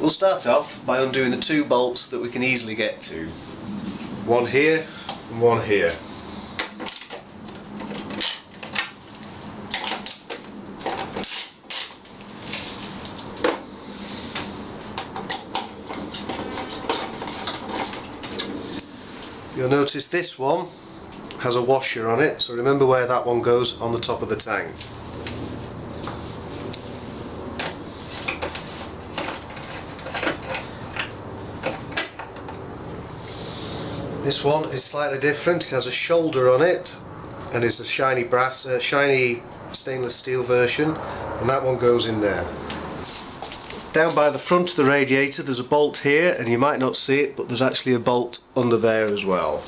We'll start off by undoing the two bolts that we can easily get to. One here and one here. You'll notice this one has a washer on it, so remember where that one goes, on the top of the tank. This one is slightly different. It has a shoulder on it and it's a shiny shiny stainless steel version, and that one goes in there. Down by the front of the radiator there's a bolt here, and you might not see it, but there's actually a bolt under there as well.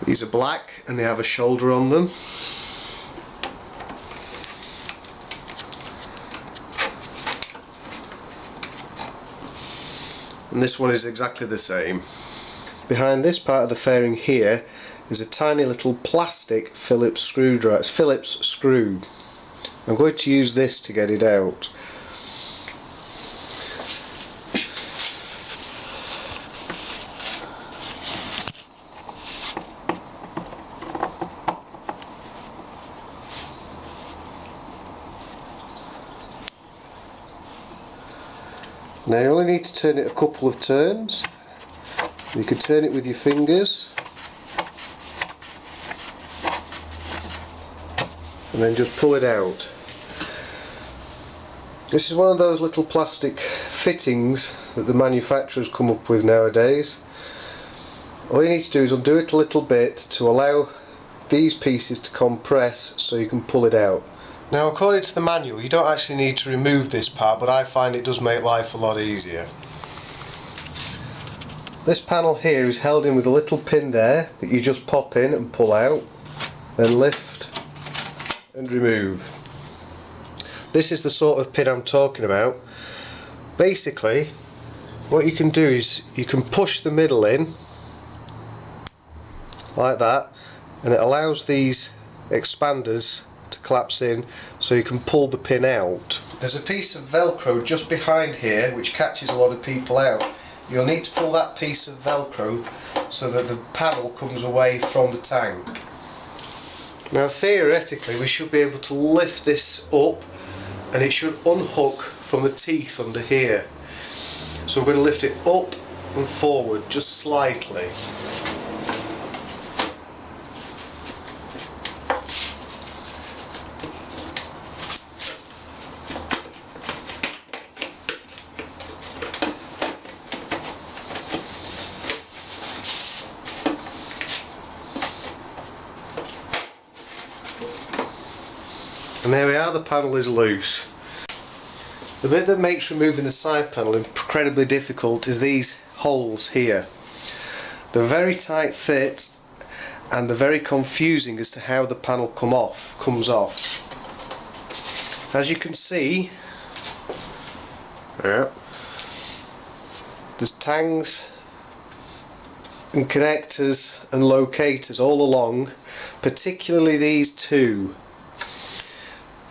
These are black and they have a shoulder on them. And this one is exactly the same. Behind this part of the fairing here is a tiny little plastic Phillips screw. I'm going to use this to get it out. Now you only need to turn it a couple of turns. You can turn it with your fingers and then just pull it out. This is one of those little plastic fittings that the manufacturers come up with nowadays. All you need to do is undo it a little bit to allow these pieces to compress so you can pull it out. Now, according to the manual, you don't actually need to remove this part, but I find it does make life a lot easier. This panel here is held in with a little pin there that you just pop in and pull out, then lift and remove. This is the sort of pin I'm talking about. Basically, what you can do is you can push the middle in like that, and it allows these expanders to collapse in so you can pull the pin out. There's a piece of velcro just behind here which catches a lot of people out. You'll need to pull that piece of velcro so that the panel comes away from the tank. Now theoretically we should be able to lift this up and it should unhook from the teeth under here. So we're going to lift it up and forward just slightly. And there we are, the panel is loose. The bit that makes removing the side panel incredibly difficult is these holes here. They're very tight fit and they're very confusing as to how the panel comes off. As you can see, there's tangs and connectors and locators all along, particularly these two.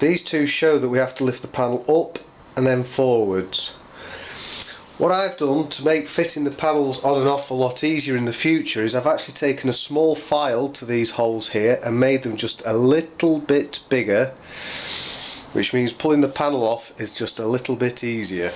These two show that we have to lift the panel up and then forwards. What I've done to make fitting the panels on and off a lot easier in the future is I've actually taken a small file to these holes here and made them just a little bit bigger, which means pulling the panel off is just a little bit easier.